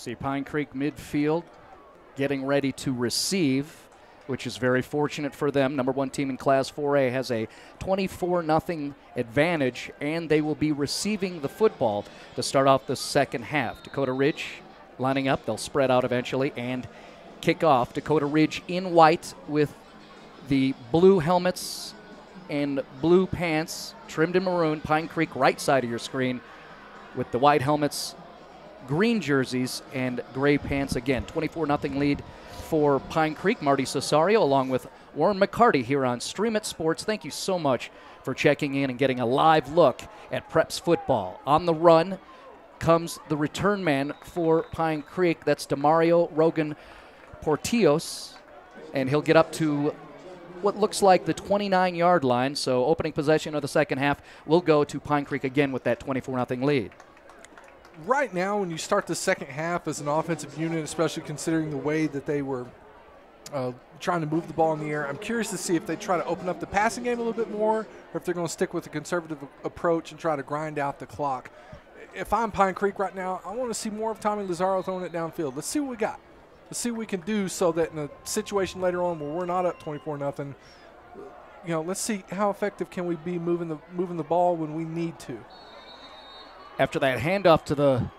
See Pine Creek midfield getting ready to receive, which is very fortunate for them. Number 1 team in Class 4A has a 24-0 advantage, and they will be receiving the football to start off the second half. Dakota Ridge lining up. They'll spread out eventually and kick off. Dakota Ridge in white with the blue helmets and blue pants trimmed in maroon. Pine Creek right side of your screen with the white helmets, green jerseys, and gray pants. Again, 24-0 lead for Pine Creek. Marty Cesario along with Warren McCarty here on Stream It Sports. Thank you so much for checking in and getting a live look at Preps football. On the run comes the return man for Pine Creek. That's Demario Rogan Portillos, and he'll get up to what looks like the 29-yard line. So opening possession of the second half will go to Pine Creek again with that 24-0 lead. Right now, when you start the second half as an offensive unit, especially considering the way that they were trying to move the ball in the air, I'm curious to see if they try to open up the passing game a little bit more, or if they're going to stick with a conservative approach and try to grind out the clock. If I'm Pine Creek right now, I want to see more of Tommy Lazaro throwing it downfield. Let's see what we got. Let's see what we can do so that in a situation later on where we're not up 24-0, let's see how effective can we be moving the ball when we need to. After that handoff to the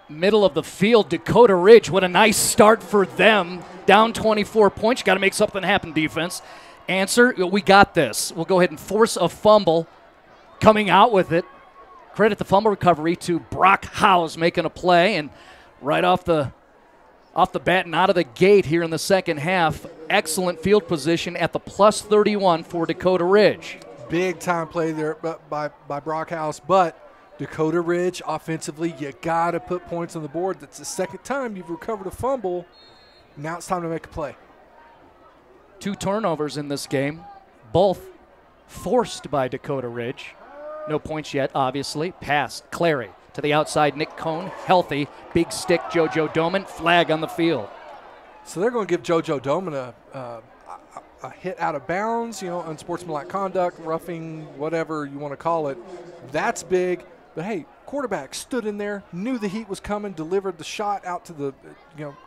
middle of the field, Dakota Ridge, what a nice start for them. Down 24 points. You got to make something happen, defense. Answer, we got this. We'll go ahead and force a fumble. Coming out with it. Credit the fumble recovery to Brock Howes making a play. And right off the bat and out of the gate here in the second half, excellent field position at the +31 for Dakota Ridge. Big time play there by Brock Howes, but Dakota Ridge, offensively, you got to put points on the board. That's the second time you've recovered a fumble. Now it's time to make a play. 2 turnovers in this game, both forced by Dakota Ridge. No points yet, obviously. Pass, Clary to the outside, Nick Cohn, healthy. Big stick, JoJo Doman, flag on the field. So they're going to give JoJo Doman a hit out of bounds, unsportsmanlike conduct, roughing, whatever you want to call it. That's big. But, hey, quarterback stood in there, knew the heat was coming, delivered the shot out to the,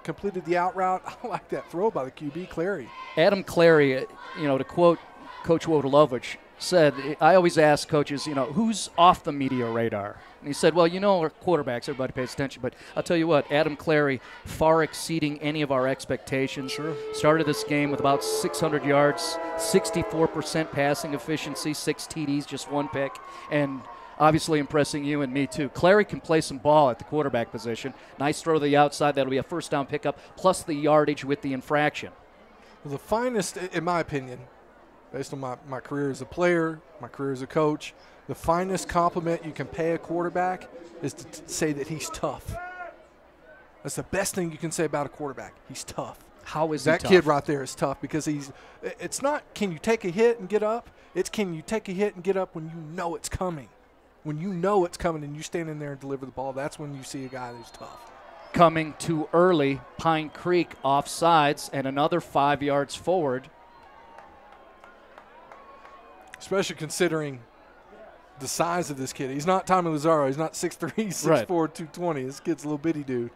completed the out route. I like that throw by the QB, Clary. Adam Clary, to quote Coach Wodalovich, said, I always ask coaches, who's off the media radar? And he said, well, our quarterbacks, everybody pays attention. But I'll tell you what, Adam Clary, far exceeding any of our expectations. Sure. Started this game with about 600 yards, 64% passing efficiency, 6 TDs, just 1 pick. And obviously impressing you and me too. Clary can play some ball at the quarterback position. Nice throw to the outside. That'll be a first down pickup, plus the yardage with the infraction. Well, the finest, in my opinion, based on my career as a player, my career as a coach, the finest compliment you can pay a quarterback is to say that he's tough. That's the best thing you can say about a quarterback. He's tough. How is he tough? That kid right there is tough because it's not can you take a hit and get up. It's can you take a hit and get up when you know it's coming. When you know it's coming and you stand in there and deliver the ball, that's when you see a guy who's tough. Coming too early, Pine Creek offsides and another 5 yards forward. Especially considering the size of this kid. He's not Tommy Lazaro. He's not 6'3", 6'4", right. 220. This kid's a little bitty dude.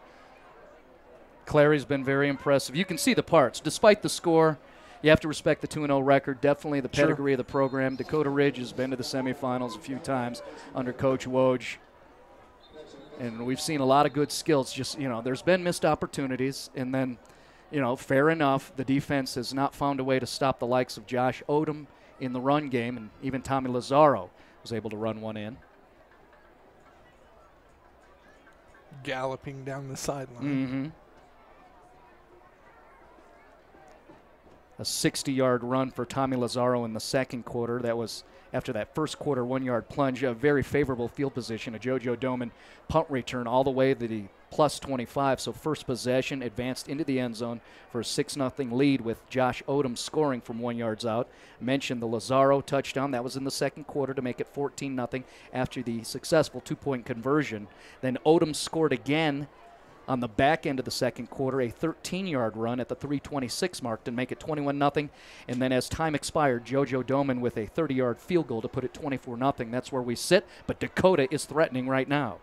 Clary's been very impressive. You can see the parts. Despite the score, you have to respect the 2-0 record. Definitely the pedigree of the program. Dakota Ridge has been to the semifinals a few times under Coach Woj. And we've seen a lot of good skills. Just, there's been missed opportunities. And then, fair enough, the defense has not found a way to stop the likes of Josh Odom in the run game. And even Tommy Lazaro was able to run one in. Galloping down the sideline. Mm-hmm. A 60-yard run for Tommy Lazaro in the second quarter. That was after that first quarter 1-yard plunge. A very favorable field position. A JoJo Doman punt return all the way to the +25. So first possession advanced into the end zone for a 6-0 lead with Josh Odom scoring from 1 yard out. Mentioned the Lazaro touchdown. That was in the second quarter to make it 14-0 after the successful 2-point conversion. Then Odom scored again on the back end of the second quarter, a 13-yard run at the 3:26 mark to make it 21-0. And then as time expired, JoJo Doman with a 30-yard field goal to put it 24-0. That's where we sit, but Dakota is threatening right now.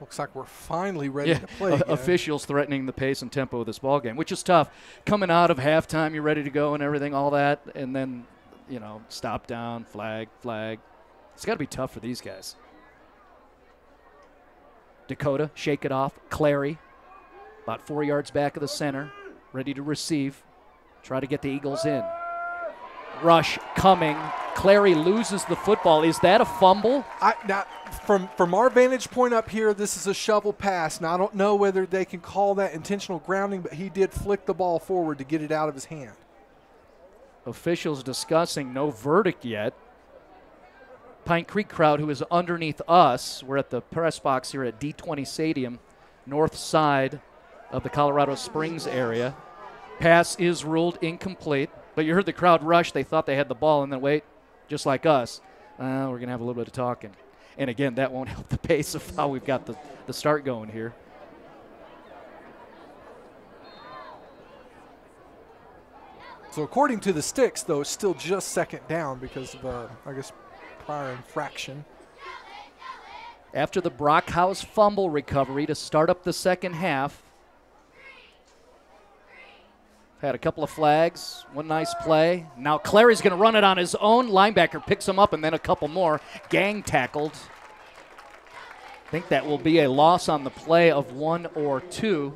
Looks like we're finally ready to play again. Officials threatening the pace and tempo of this ball game, which is tough. Coming out of halftime, you're ready to go and everything, all that, and then, stop down, flag. It's got to be tough for these guys. Dakota, shake it off. Clary, about 4 yards back of the center, ready to receive. Try to get the Eagles in. Rush coming. Clary loses the football. Is that a fumble? From our vantage point up here, this is a shovel pass. Now, I don't know whether they can call that intentional grounding, but he did flick the ball forward to get it out of his hand. Officials discussing, no verdict yet. Pine Creek crowd, who is underneath us, we're at the press box here at D20 Stadium, north side of the Colorado Springs area. Pass is ruled incomplete, but you heard the crowd rush. They thought they had the ball, and then wait, just like us, we're going to have a little bit of talking. And again, that won't help the pace of how we've got the start going here. So according to the sticks, though, it's still just second down because of, I guess, prior infraction. After the Brockhouse fumble recovery to start up the second half, had a couple of flags, one nice play. Now Clary's going to run it on his own. Linebacker picks him up, and then a couple more. Gang tackled. I think that will be a loss on the play of 1 or 2,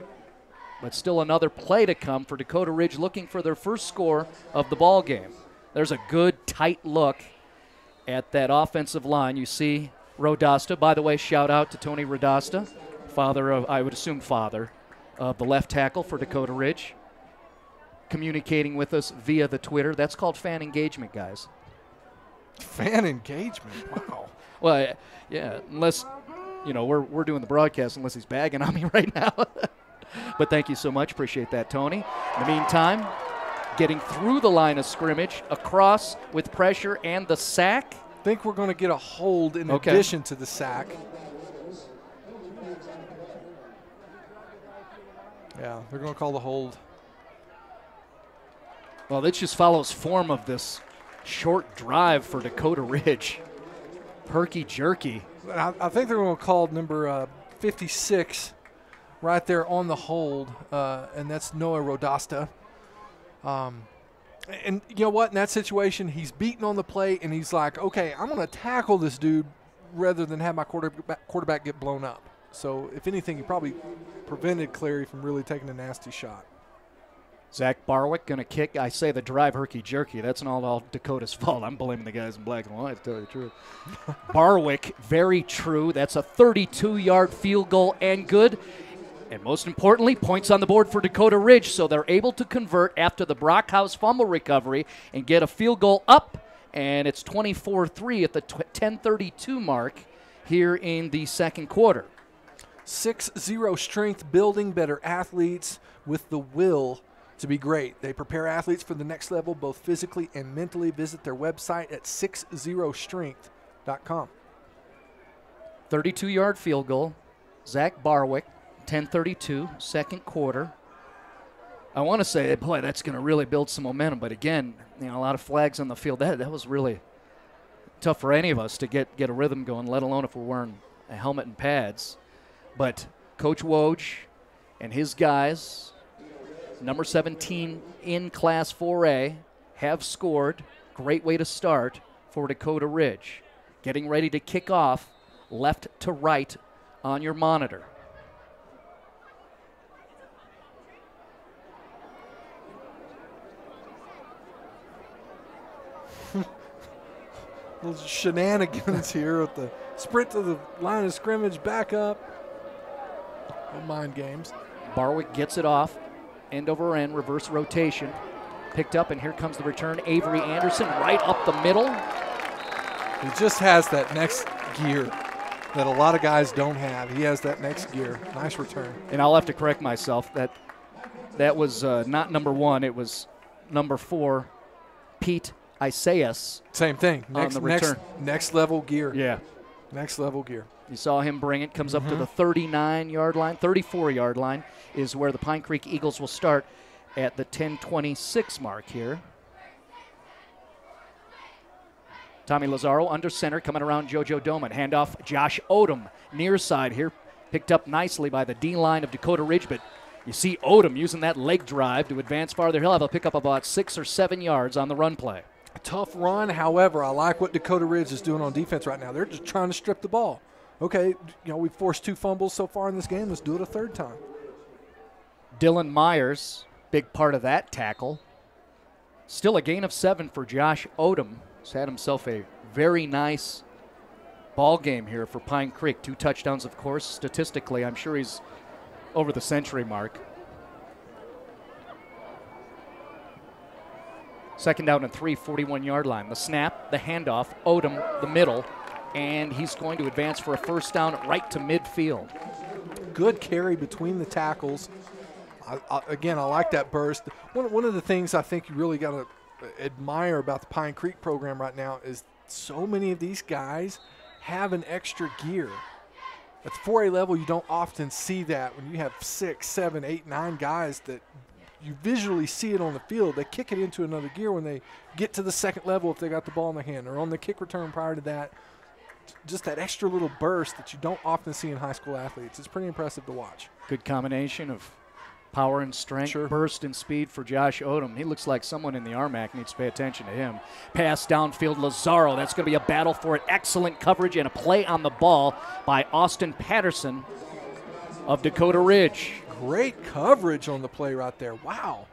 but still another play to come for Dakota Ridge, looking for their first score of the ball game. There's a good, tight look at that offensive line. You see Rodasta. By the way, shout out to Tony Rodasta, father of the left tackle for Dakota Ridge, communicating with us via the Twitter. That's called fan engagement, guys. Fan engagement? Wow. Well, yeah, unless, we're doing the broadcast, unless he's bagging on me right now. But thank you so much. Appreciate that, Tony. In the meantime, getting through the line of scrimmage, across with pressure and the sack. I think we're going to get a hold in addition to the sack. Yeah, they're going to call the hold. Well, this just follows form of this short drive for Dakota Ridge. Herky-jerky. I think they're going to call number 56 right there on the hold, and that's Noah Rodasta. And you know what? In that situation, he's beaten on the play, and he's like, okay, I'm going to tackle this dude rather than have my quarterback get blown up. So, if anything, he probably prevented Clary from really taking a nasty shot. Zach Barwick going to kick. I say the drive herky-jerky. That's not all Dakota's fault. I'm blaming the guys in black and white, to tell you the truth. Barwick, very true. That's a 32-yard field goal and good. And most importantly, points on the board for Dakota Ridge, so they're able to convert after the Brockhouse fumble recovery and get a field goal up, and it's 24-3 at the 10:32 mark here in the second quarter. 6-0 strength, building better athletes with the will to be great. They prepare athletes for the next level, both physically and mentally. Visit their website at 60strength.com. 32-yard field goal. Zach Barwick, 10:32, second quarter. I want to say, boy, that's going to really build some momentum. But again, a lot of flags on the field. That was really tough for any of us to get a rhythm going, let alone if we're wearing a helmet and pads. But Coach Woj and his guys, number 17 in Class 4A, have scored. Great way to start for Dakota Ridge. Getting ready to kick off left to right on your monitor. Little shenanigans here with the sprint to the line of scrimmage, back up. No mind games. Barwick gets it off. End over end, reverse rotation. Picked up, and here comes the return. Avery Anderson right up the middle. He just has that next gear that a lot of guys don't have. He has that next gear. Nice return. And I'll have to correct myself. That was not number 1. It was number 4, Pete Isaias. Same thing. On the return. Next level gear. Yeah. Next level gear. You saw him bring it. Comes up to the 39-yard line. 34-yard line is where the Pine Creek Eagles will start at the 10:26 mark here. Tommy Lazaro under center, coming around JoJo Doman. Handoff Josh Odom near side here. Picked up nicely by the D-line of Dakota Ridge, but you see Odom using that leg drive to advance farther. He'll have a pickup of about 6 or 7 yards on the run play. A tough run, however, I like what Dakota Ridge is doing on defense right now. They're just trying to strip the ball. Okay, we've forced 2 fumbles so far in this game. Let's do it a third time. Dylan Myers, big part of that tackle. Still a gain of 7 for Josh Odom. He's had himself a very nice ball game here for Pine Creek. 2 touchdowns, of course. Statistically, I'm sure he's over the century mark. Second down and 3, 41-yard line. The snap, the handoff, Odom, the middle, and he's going to advance for a first down right to midfield. Good carry between the tackles. Again, I like that burst. One of the things I think you really got to admire about the Pine Creek program right now is so many of these guys have an extra gear. At the 4A level, you don't often see that when you have 6, 7, 8, 9 guys that you visually see it on the field. They kick it into another gear when they get to the second level if they got the ball in their hand, or on the kick return prior to that. Just that extra little burst that you don't often see in high school athletes. It's pretty impressive to watch. Good combination of power and strength, burst and speed for Josh Odom. He looks like someone in the RMAC needs to pay attention to him. Pass downfield, Lazaro. That's going to be a battle for it. Excellent coverage and a play on the ball by Austin Patterson of Dakota Ridge. Great coverage on the play right there. Wow.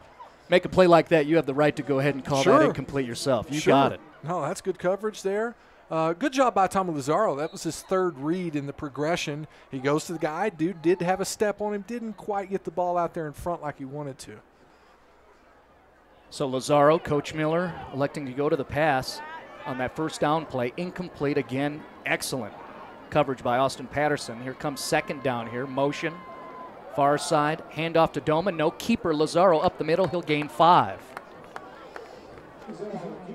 Make a play like that, you have the right to go ahead and call that incomplete yourself. You got it. No, that's good coverage there. Good job by Tommy Lazaro. That was his third read in the progression. He goes to the guy. Dude did have a step on him. Didn't quite get the ball out there in front like he wanted to. So Lazaro, Coach Miller, electing to go to the pass on that first down play. Incomplete again. Excellent coverage by Austin Patterson. Here comes second down here. Motion. Far side. Handoff to Doma. No keeper. Lazaro up the middle. He'll gain 5.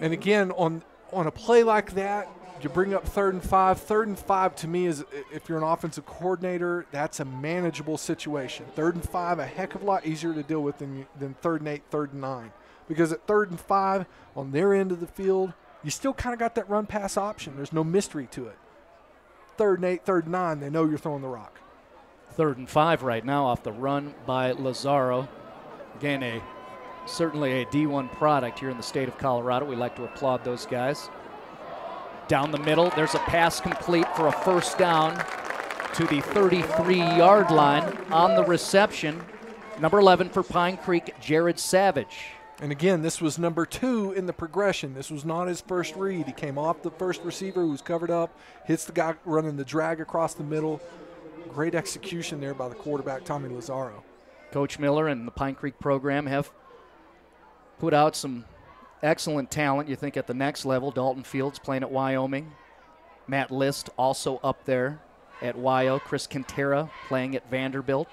And again, on a play like that, you bring up 3rd and 5. 3rd and 5 to me is, if you're an offensive coordinator, that's a manageable situation. 3rd and 5, a heck of a lot easier to deal with than 3rd and 8, 3rd and 9. Because at 3rd and 5, on their end of the field, you still kind of got that run-pass option. There's no mystery to it. 3rd and 8, 3rd and 9, they know you're throwing the rock. 3rd and 5 right now off the run by Lazaro. Again, certainly a D1 product here in the state of Colorado. We like to applaud those guys. Down the middle, there's a pass complete for a first down to the 33-yard line on the reception. Number 11 for Pine Creek, Jared Savage. And again, this was number 2 in the progression. This was not his first read. He came off the first receiver who was covered up, hits the guy running the drag across the middle. Great execution there by the quarterback, Tommy Lazaro. Coach Miller and the Pine Creek program have put out some excellent talent, you think, at the next level. Dalton Fields playing at Wyoming. Matt List also up there at YO. Chris Quintera playing at Vanderbilt.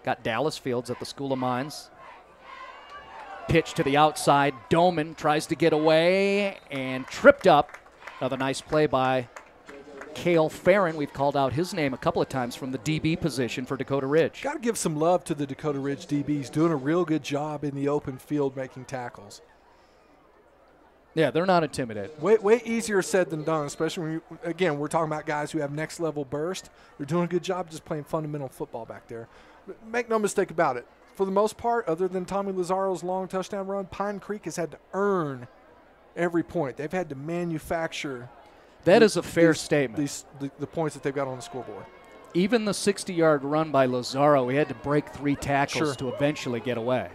Got Dallas Fields at the School of Mines. Pitch to the outside. Doman tries to get away and tripped up. Another nice play by Cale Farron. We've called out his name a couple of times from the DB position for Dakota Ridge. Got to give some love to the Dakota Ridge DBs. Doing a real good job in the open field making tackles. Yeah, they're not intimidated. Way easier said than done, especially when, again, we're talking about guys who have next-level burst. They're doing a good job just playing fundamental football back there. But make no mistake about it. For the most part, other than Tommy Lazaro's long touchdown run, Pine Creek has had to earn every point. They've had to manufacture. That is a fair statement. The points that they've got on the scoreboard. Even the 60-yard run by Lazaro, he had to break 3 tackles to eventually get away.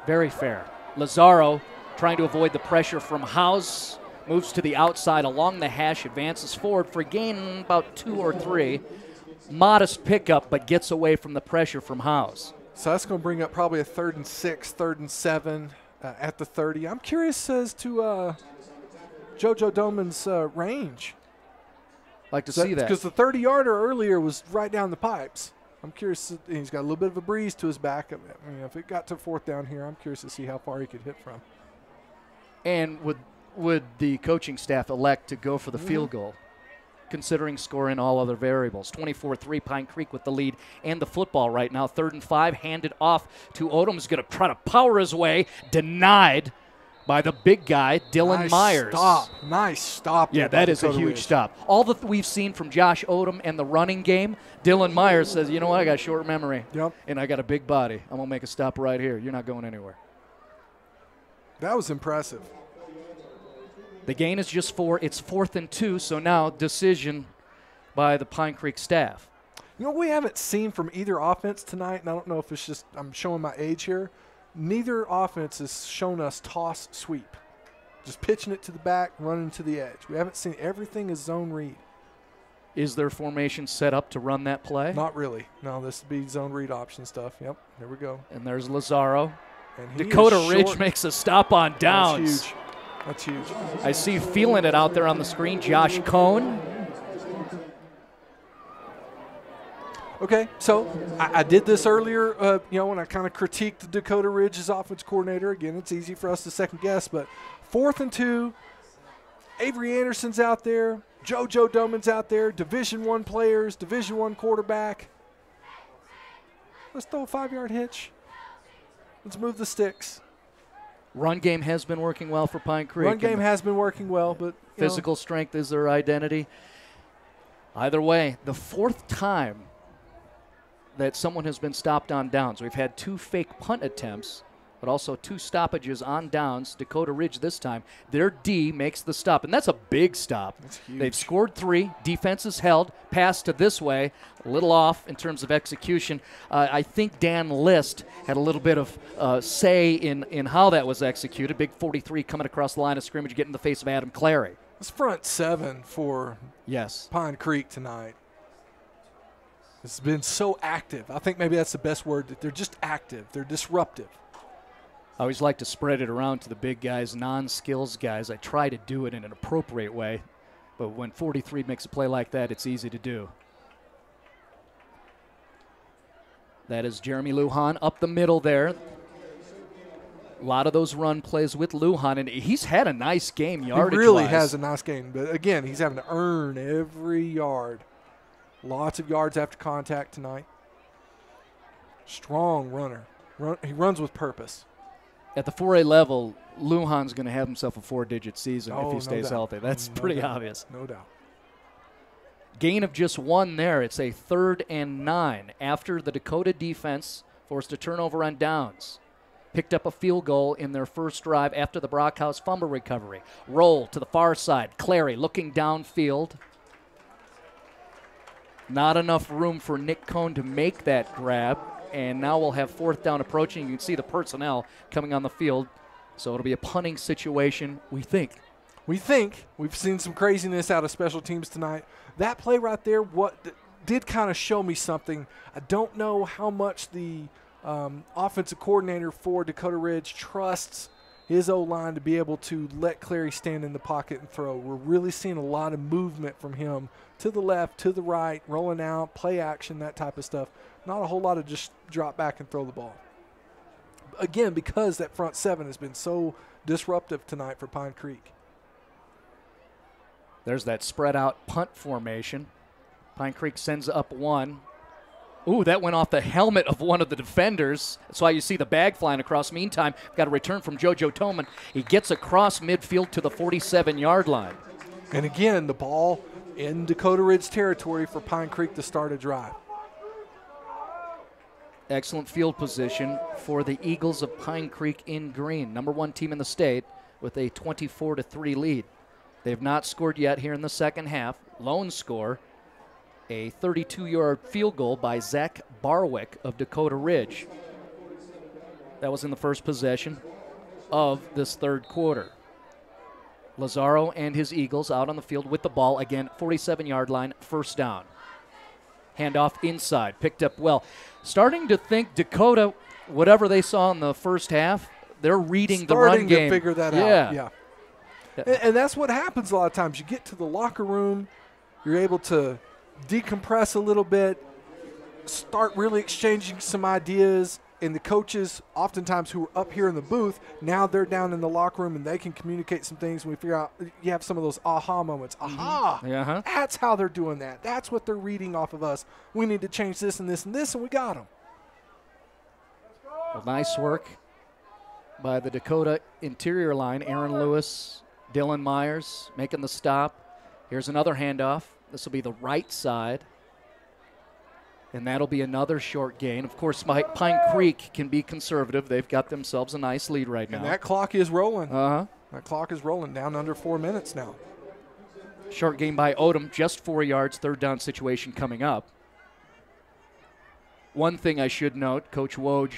Very fair. Lazaro trying to avoid the pressure from House, moves to the outside along the hash, advances forward for a gain about 2 or 3. Modest pickup, but gets away from the pressure from House. So that's going to bring up probably a 3rd and 6, 3rd and 7 at the 30. I'm curious as to JoJo Doman's range. Like to see that. Because the 30-yarder earlier was right down the pipes. I'm curious. He's got a little bit of a breeze to his back. I mean, if it got to 4th down here, I'm curious to see how far he could hit from. And would the coaching staff elect to go for the field goal, considering scoring all other variables? 24-3, Pine Creek with the lead and the football right now. 3rd and 5, handed off to Odom. He's going to try to power his way. Denied by the big guy, Dylan Myers. Nice stop. Yeah, that is a huge stop. All that we've seen from Josh Odom and the running game, Dylan Myers says, you know what, I got short memory. Yep. And I got a big body. I'm going to make a stop right here. You're not going anywhere. That was impressive. The gain is just 4. It's 4th and 2, so now decision by the Pine Creek staff. You know what we haven't seen from either offense tonight, and I don't know if it's just I'm showing my age here. Neither offense has shown us toss sweep. Just pitching it to the back, running to the edge. We haven't seen everything as zone read. Is their formation set up to run that play? Not really. No, this would be zone read option stuff. Yep, there we go. And there's Lazaro. And Dakota Ridge makes a stop on downs. That's huge. That's huge. I see feeling it out there on the screen, Josh Cohn. Okay, so I did this earlier, when I kind of critiqued Dakota Ridge's offense coordinator. Again, it's easy for us to second guess, but 4th and 2, Avery Anderson's out there, JoJo Doman's out there, Division I players, Division I quarterback. Let's throw a 5-yard hitch. Let's move the sticks. Run game has been working well for Pine Creek. Run game has been working well, but physical strength is their identity. Either way, the 4th time that someone has been stopped on downs. We've had 2 fake punt attempts, but also 2 stoppages on downs. Dakota Ridge this time. Their D makes the stop, and that's a big stop. That's huge. They've scored 3. Defense is held. Pass to this way. A little off in terms of execution. I think Dan List had a little bit of say in how that was executed. Big 43 coming across the line of scrimmage, getting in the face of Adam Clary. It's front 7 for Pine Creek tonight. It's been so active. I think maybe that's the best word. That they're just active. They're disruptive. I always like to spread it around to the big guys, non-skills guys. I try to do it in an appropriate way, but when 43 makes a play like that, it's easy to do. That is Jeremy Lujan up the middle there. A lot of those run plays with Lujan, and he's had a nice game yardage-wise. He really has a nice game, but again, he's having to earn every yard. Lots of yards after contact tonight. Strong runner. He runs with purpose. At the 4A level, Lujan's going to have himself a 4-digit season if he stays healthy. That's pretty obvious. No doubt. Gain of just 1 there. It's a 3rd and 9 after the Dakota defense forced a turnover on downs. Picked up a field goal in their first drive after the Brockhouse fumble recovery. Roll to the far side. Clary looking downfield. Not enough room for Nick Cohn to make that grab, and now we'll have 4th down approaching. You can see the personnel coming on the field, so it'll be a punting situation, we think. We've seen some craziness out of special teams tonight. That play right there did kind of show me something. I don't know how much the offensive coordinator for Dakota Ridge trusts his O-line to be able to let Clary stand in the pocket and throw. We're really seeing a lot of movement from him to the left, to the right, rolling out, play action, that type of stuff. Not a whole lot of just drop back and throw the ball. Again, because that front 7 has been so disruptive tonight for Pine Creek. There's that spread out punt formation. Pine Creek sends up 1. Ooh, that went off the helmet of one of the defenders. That's why you see the bag flying across. Meantime, got a return from JoJo Toman. He gets across midfield to the 47-yard line. And again, the ball in Dakota Ridge territory for Pine Creek to start a drive. Excellent field position for the Eagles of Pine Creek in green. Number 1 team in the state with a 24-3 lead. They've not scored yet here in the second half. Lone score, a 32-yard field goal by Zach Barwick of Dakota Ridge. That was in the first possession of this third quarter. Lazaro and his Eagles out on the field with the ball. Again, 47-yard line, first down. Handoff inside, picked up well. Starting to think Dakota, whatever they saw in the first half, they're reading the run game. Starting to figure that out, yeah. And that's what happens a lot of times. You get to the locker room, you're able to decompress a little bit, start really exchanging some ideas, and the coaches, oftentimes who are up here in the booth, now they're down in the locker room and they can communicate some things. And we figure out, you have some of those aha moments. Aha! Uh-huh. That's how they're doing that. That's what they're reading off of us. We need to change this and this and this, and we got them. Well, nice work by the Dakota interior line. Aaron Lewis, Dylan Myers making the stop. Here's another handoff. This will be the right side. And that'll be another short gain. Of course, Pine Creek can be conservative. They've got themselves a nice lead right now. And that clock is rolling. Uh-huh. That clock is rolling down under 4 minutes now. Short gain by Odom, just 4 yards, third down situation coming up. One thing I should note, Coach Woj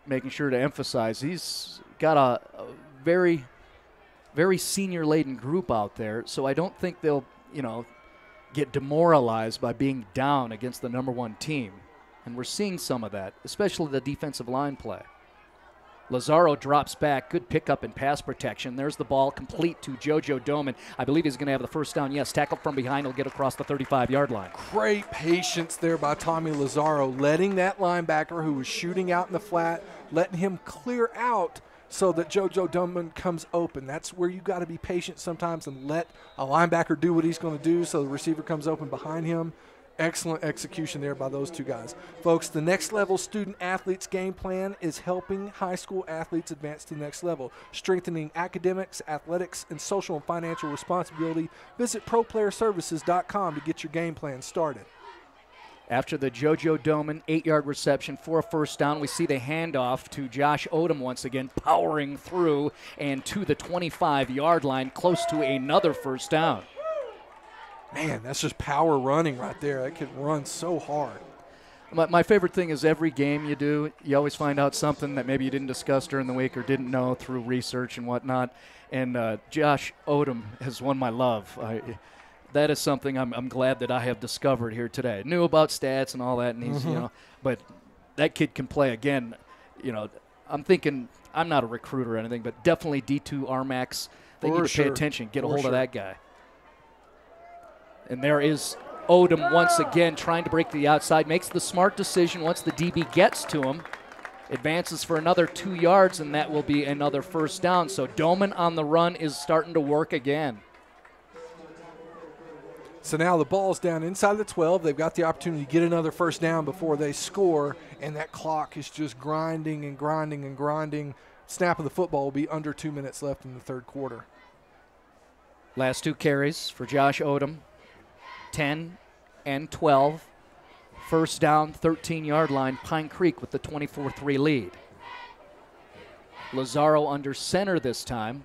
making sure to emphasize, he's got a very, very senior-laden group out there, so I don't think they'll, get demoralized by being down against the number one team. And we're seeing some of that, especially the defensive line play. Lazaro drops back. Good pickup in pass protection. There's the ball complete to JoJo Doman. I believe he's going to have the first down. Yes, tackled from behind. He'll get across the 35-yard line. Great patience there by Tommy Lazaro, letting that linebacker who was shooting out in the flat, letting him clear out so that JoJo Doman comes open. That's where you got to be patient sometimes and let a linebacker do what he's going to do so the receiver comes open behind him. Excellent execution there by those two guys. Folks, the Next Level Student Athletes game plan is helping high school athletes advance to the next level, strengthening academics, athletics, and social and financial responsibility. Visit ProPlayerServices.com to get your game plan started. After the JoJo Doman 8-yard reception for a first down, we see the handoff to Josh Odom once again, powering through and to the 25-yard line, close to another first down. Man, that's just power running right there. That kid runs so hard. My favorite thing is every game you do, you always find out something that maybe you didn't discuss during the week or didn't know through research and whatnot. And Josh Odom has won my love. That is something I'm glad that I have discovered here today. Knew about stats and all that, and he's, but that kid can play again. I'm thinking, I'm not a recruiter or anything, but definitely D2 RMAX. They need to pay attention, get a hold of that guy. And there is Odom once again trying to break the outside, makes the smart decision once the DB gets to him, advances for another 2 yards, and that will be another first down. So Doman on the run is starting to work again. So now the ball's down inside the 12. They've got the opportunity to get another first down before they score, and that clock is just grinding and grinding and grinding. Snap of the football will be under 2 minutes left in the third quarter. Last two carries for Josh Odom. 10 and 12. First down, 13-yard line. Pine Creek with the 24-3 lead. Lazaro under center this time.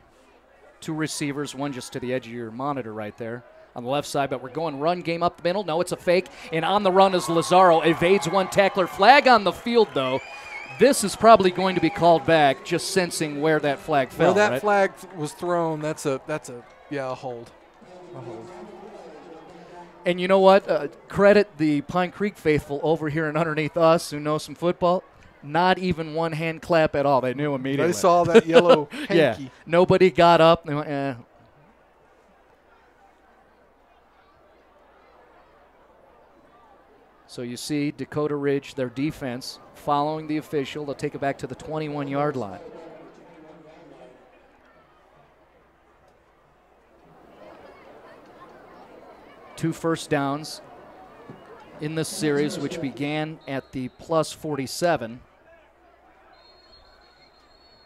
Two receivers, one just to the edge of your monitor right there on the left side, but we're going run game up the middle. No, it's a fake, and on the run is Lazaro. Evades one tackler. Flag on the field, though. This is probably going to be called back, just sensing where that flag fell. Well, that flag was thrown. That's a hold. A hold. And you know what? Credit the Pine Creek faithful over here and underneath us who know some football. Not even one hand clap at all. They knew immediately. They saw that yellow hanky. Yeah. Nobody got up. They went, eh. So you see Dakota Ridge, their defense, following the official. They'll take it back to the 21-yard line. Two first downs in this series, which began at the plus 47.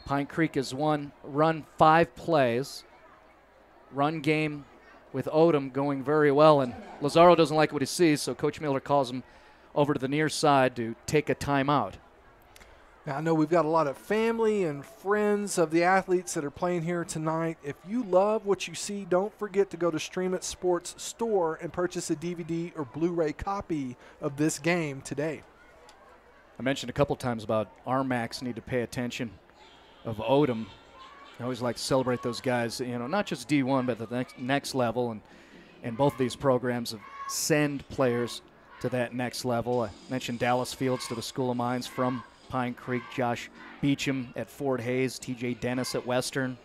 Pine Creek has run 5 plays. Run game with Odom going very well, and Lazaro doesn't like what he sees, so Coach Miller calls him over to the near side to take a timeout. Now, I know we've got a lot of family and friends of the athletes that are playing here tonight. If you love what you see, don't forget to go to Stream It Sports store and purchase a DVD or Blu-ray copy of this game today. I mentioned a couple times about RMAX need to pay attention of Odom. I always like to celebrate those guys, not just D1, but the next level, and both of these programs send players to that next level. I mentioned Dallas Fields to the School of Mines from Pine Creek, Josh Beecham at Fort Hays, TJ Dennis at Western,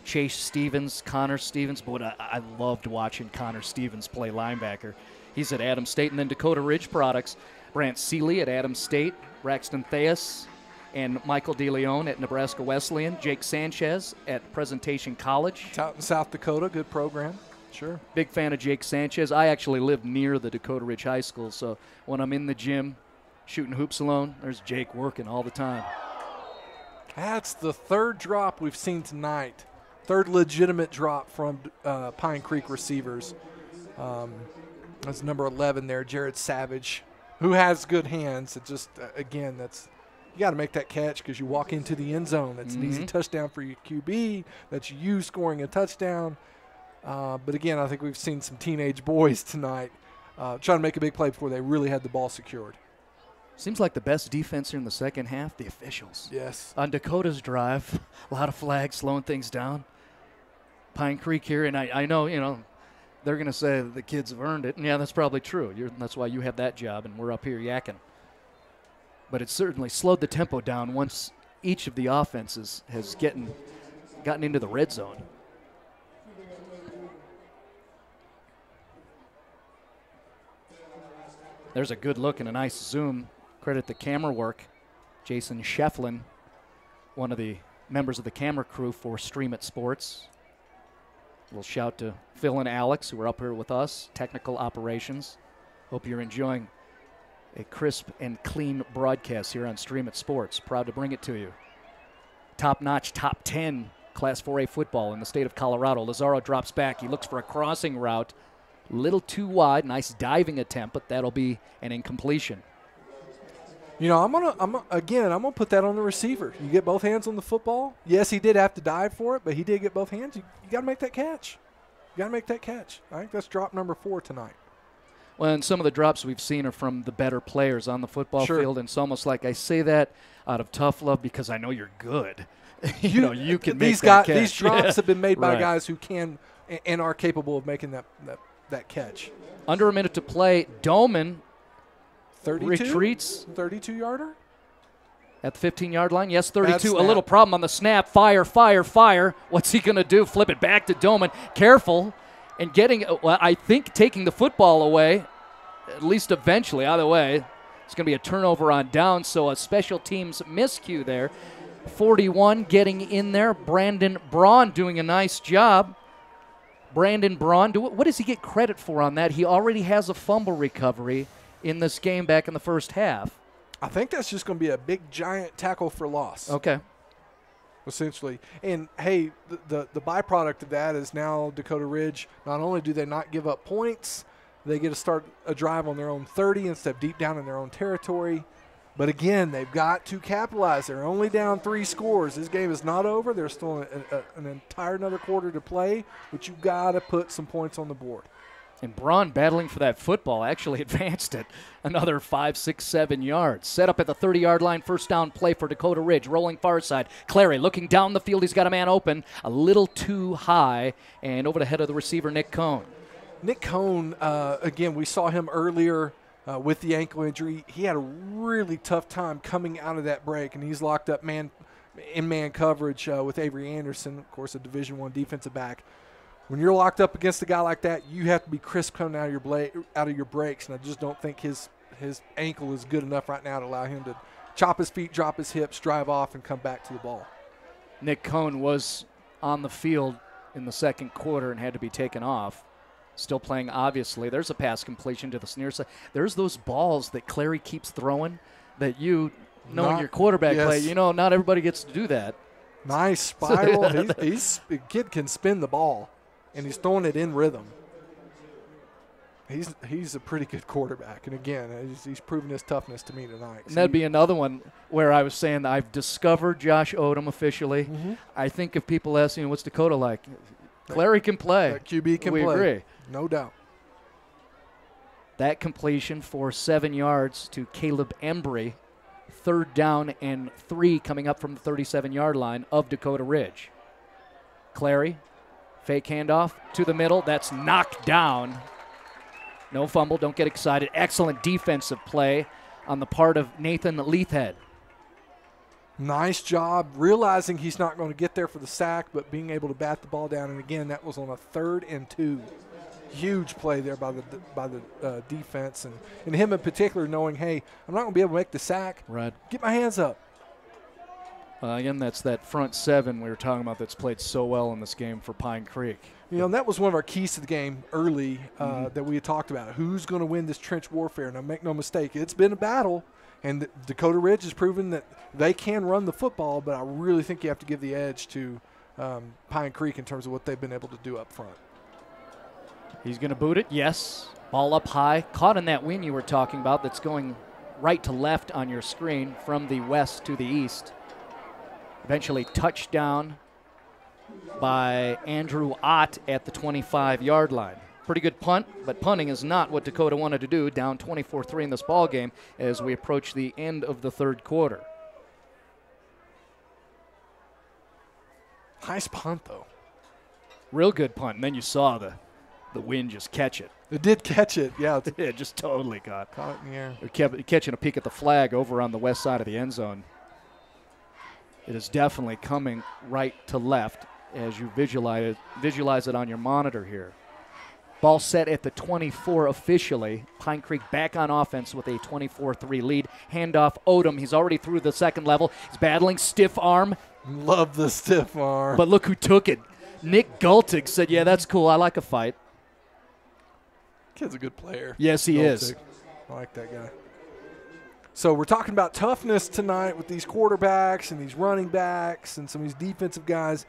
Chase Stevens, Connor Stevens. But I loved watching Connor Stevens play linebacker. He's at Adams State. And then Dakota Ridge Products, Brant Seeley at Adams State, Braxton Theus and Michael DeLeon at Nebraska Wesleyan, Jake Sanchez at Presentation College. It's out in South Dakota, good program. Sure. Big fan of Jake Sanchez. I actually live near the Dakota Ridge High School, so when I'm in the gym shooting hoops alone, there's Jake working all the time. That's the third drop we've seen tonight. Third legitimate drop from Pine Creek receivers. That's number 11 there, Jared Savage, who has good hands. It just, again, you got to make that catch because you walk into the end zone. That's an easy touchdown for your QB. That's you scoring a touchdown. But, again, I think we've seen some teenage boys tonight trying to make a big play before they really had the ball secured. Seems like the best defense here in the second half, the officials. Yes. On Dakota's drive, a lot of flags slowing things down. Pine Creek here, and I know, they're going to say the kids have earned it. And, yeah, that's probably true. That's why you have that job, and we're up here yakking. But it certainly slowed the tempo down once each of the offenses has gotten into the red zone. There's a good look and a nice zoom. Credit the camera work. Jason Shefflin, one of the members of the camera crew for Stream It Sports. A little shout to Phil and Alex, who are up here with us, technical operations. Hope you're enjoying a crisp and clean broadcast here on Stream It Sports. Proud to bring it to you. Top-notch, top 10 Class 4A football in the state of Colorado. Lazaro drops back. He looks for a crossing route. Little too wide. Nice diving attempt, but that'll be an incompletion. I'm gonna put that on the receiver. You get both hands on the football. Yes, he did have to dive for it, but he did get both hands. You got to make that catch. I think that's drop number 4 tonight. Well, and some of the drops we've seen are from the better players on the football field, and it's almost like I say that out of tough love because I know you're good. You can make that catch. These drops have been made by guys who can and are capable of making that catch. Under a minute to play. Doman 32? Retreats. 32-yarder? At the 15-yard line. Yes, 32. A little problem on the snap. Fire. What's he going to do? Flip it back to Doman. Careful. And I think taking the football away, at least eventually. Either way, it's going to be a turnover on down, so a special teams miscue there. 41 getting in there. Brandon Braun doing a nice job. Brandon Braun, what does he get credit for on that? He already has a fumble recovery in this game back in the first half. I think that's just going to be a big, giant tackle for loss. Okay. Essentially. And, hey, the byproduct of that is now Dakota Ridge, not only do they not give up points, they get to start a drive on their own 30 instead of deep down in their own territory. But, again, they've got to capitalize. They're only down 3 scores. This game is not over. There's still an entire another quarter to play, but you've got to put some points on the board. And Braun battling for that football actually advanced it another 5, 6, 7 yards. Set up at the 30-yard line, first down play for Dakota Ridge. Rolling far side. Clary looking down the field. He's got a man open. A little too high. And over the head of the receiver, Nick Cohn. Nick Cohn, again, we saw him earlier with the ankle injury. He had a really tough time coming out of that break, and he's locked up man coverage with Avery Anderson, of course, a Division I defensive back. When you're locked up against a guy like that, you have to be crisp coming out of your breaks, and I just don't think his ankle is good enough right now to allow him to chop his feet, drop his hips, drive off, and come back to the ball. Nick Cohn was on the field in the second quarter and had to be taken off. Still playing, obviously. There's a pass completion to the near side. There's those balls that Clary keeps throwing that in your quarterback play, not everybody gets to do that. Nice spiral. The kid can spin the ball, and he's throwing it in rhythm. He's a pretty good quarterback. And, again, he's proven his toughness to me tonight. And that'd be another one where I was saying that I've discovered Josh Odom officially. Mm-hmm. I think if people ask, what's Dakota like? Clary can play. That QB can play. We agree. No doubt. That completion for 7 yards to Caleb Embry. 3rd down and 3 coming up from the 37-yard line of Dakota Ridge. Clary, fake handoff to the middle. That's knocked down. No fumble. Don't get excited. Excellent defensive play on the part of Nathan Leithhead. Nice job realizing he's not going to get there for the sack, but being able to bat the ball down. And, again, that was on a 3rd and 2. Huge play there by the defense. And him in particular knowing, hey, I'm not going to be able to make the sack. Right. Get my hands up. Again, that's that front 7 we were talking about that's played so well in this game for Pine Creek. And that was one of our keys to the game early that we had talked about. Who's going to win this trench warfare? Now, make no mistake, it's been a battle. And Dakota Ridge has proven that they can run the football, but I really think you have to give the edge to Pine Creek in terms of what they've been able to do up front. He's going to boot it, yes. Ball up high, caught in that wind you were talking about that's going right to left on your screen from the west to the east. Eventually touchdown by Andrew Ott at the 25-yard line. Pretty good punt, but punting is not what Dakota wanted to do, down 24-3 in this ball game as we approach the end of the third quarter. Nice punt, though. Real good punt, and then you saw the wind just catch it. It did catch it, yeah. It just totally caught it in the air. It kept catching a peek at the flag over on the west side of the end zone. It is definitely coming right to left as you visualize it on your monitor here. Ball set at the 24 officially. Pine Creek back on offense with a 24-3 lead. Handoff Odom. He's already through the second level. He's battling stiff arm. Love the stiff arm. But look who took it. Nick Gultig said, yeah, that's cool. I like a fight. Kid's a good player. Yes, he is. I like that guy. So we're talking about toughness tonight with these quarterbacks and these running backs and some of these defensive guys.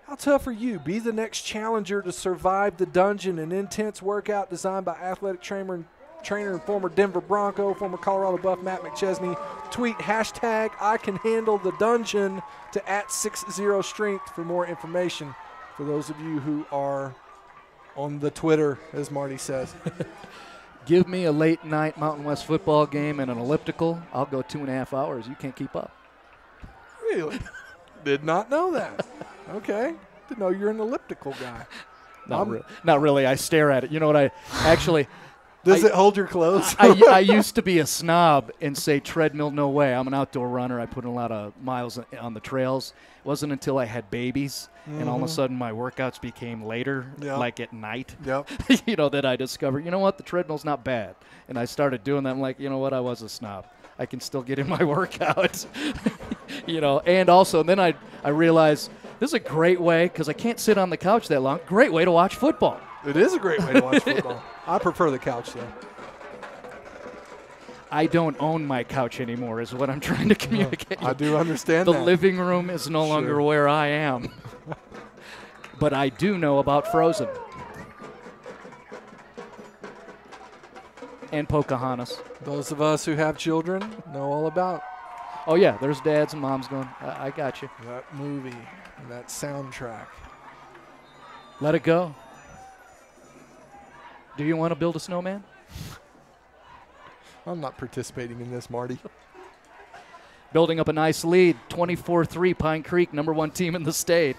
How tough are you? Be the next challenger to survive the dungeon, an intense workout designed by athletic trainer and former Denver Bronco, former Colorado Buff Matt McChesney. Tweet hashtag I can handle the dungeon to @60strength for more information. For those of you who are on the Twitter, as Marty says. Give me a late night Mountain West football game and an elliptical. I'll go 2.5 hours. You can't keep up. Really? Did not know that. Okay. Didn't know you're an elliptical guy. Not really. I stare at it. You know what I actually – Does it hold your clothes? I used to be a snob and say treadmill, no way. I'm an outdoor runner. I put in a lot of miles on the trails. It wasn't until I had babies and all of a sudden my workouts became later, like at night, that I discovered, you know what, the treadmill's not bad. And I started doing that. I'm like, you know what, I was a snob. I can still get in my workouts. And also then I realized this is a great way, because I can't sit on the couch that long, great way to watch football. It is a great way to watch football. I prefer the couch, though. I don't own my couch anymore is what I'm trying to communicate. I do understand that. The living room is no longer where I am. But I do know about Frozen. And Pocahontas. Those of us who have children know all about. Oh, yeah, there's dads and moms going, I got you. That movie, that soundtrack. Let it go. Do you want to build a snowman? I'm not participating in this, Marty. Building up a nice lead, 24-3, Pine Creek, number one team in the state.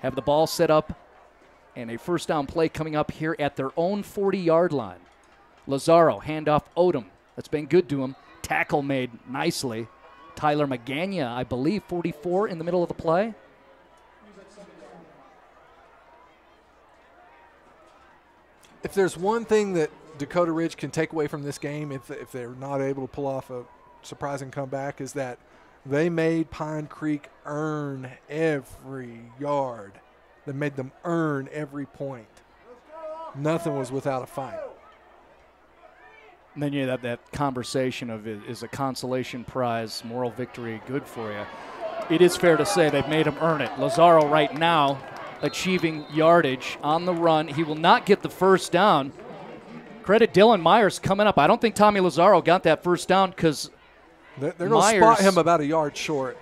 Have the ball set up and a first down play coming up here at their own 40-yard line. Lazaro, handoff Odom. That's been good to him. Tackle made nicely. Tyler Magana, I believe, 44 in the middle of the play. If there's one thing that Dakota Ridge can take away from this game, if they're not able to pull off a surprising comeback, is that they made Pine Creek earn every yard. They made them earn every point. Nothing was without a fight. And then you have that conversation of, is a consolation prize, moral victory good for you? It is fair to say they've made them earn it. Lazaro right now achieving yardage on the run. He will not get the first down. Credit Dylan Myers coming up. I don't think Tommy Lazaro got that first down because they're going to spot him about a yard short.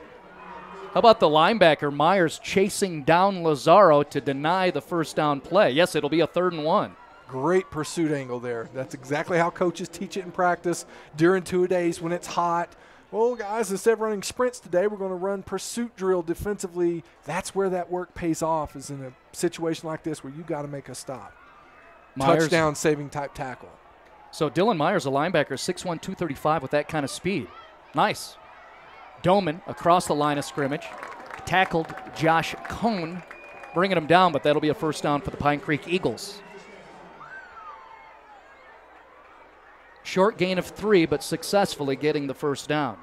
How about the linebacker Myers chasing down Lazaro to deny the first down play? Yes, it'll be a 3rd and 1. Great pursuit angle there. That's exactly how coaches teach it in practice during 2 days when it's hot. Well, guys, instead of running sprints today, we're going to run pursuit drill defensively. That's where that work pays off, is in a situation like this where you got to make a stop. Touchdown saving type tackle. So Dylan Myers, a linebacker, 6'1", 235 with that kind of speed. Nice. Doman across the line of scrimmage. Tackled Josh Cohn, bringing him down, but that'll be a first down for the Pine Creek Eagles. Short gain of 3, but successfully getting the first down.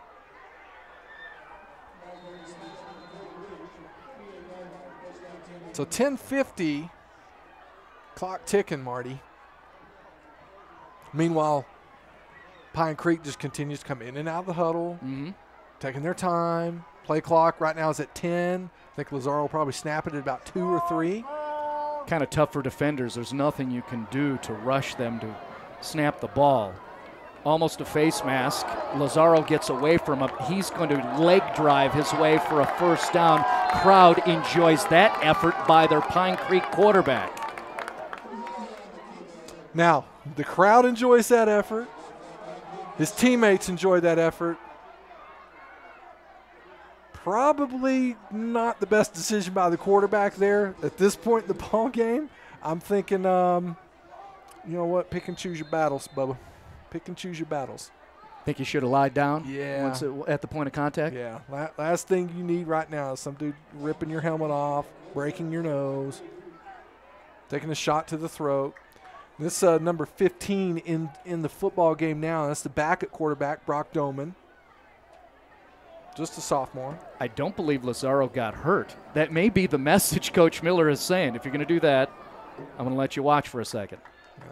So 10:50, clock ticking, Marty. Meanwhile, Pine Creek just continues to come in and out of the huddle, taking their time. Play clock right now is at 10. I think Lazaro will probably snap it at about 2 or 3. Kind of tough for defenders. There's nothing you can do to rush them to snap the ball. Almost a face mask. Lazaro gets away from him. He's going to leg drive his way for a first down. Crowd enjoys that effort by their Pine Creek quarterback. Now, the crowd enjoys that effort. His teammates enjoy that effort. Probably not the best decision by the quarterback there at this point in the ball game. I'm thinking, you know what? Pick and choose your battles, Bubba. Pick and choose your battles. Think you should have lied down? Yeah. Once at the point of contact? Yeah. Last thing you need right now is some dude ripping your helmet off, breaking your nose, taking a shot to the throat. This number 15 in the football game now. That's the backup quarterback, Brock Doman. Just a sophomore. I don't believe Lazaro got hurt. That may be the message Coach Miller is saying. If you're going to do that, I'm going to let you watch for a second. Yeah.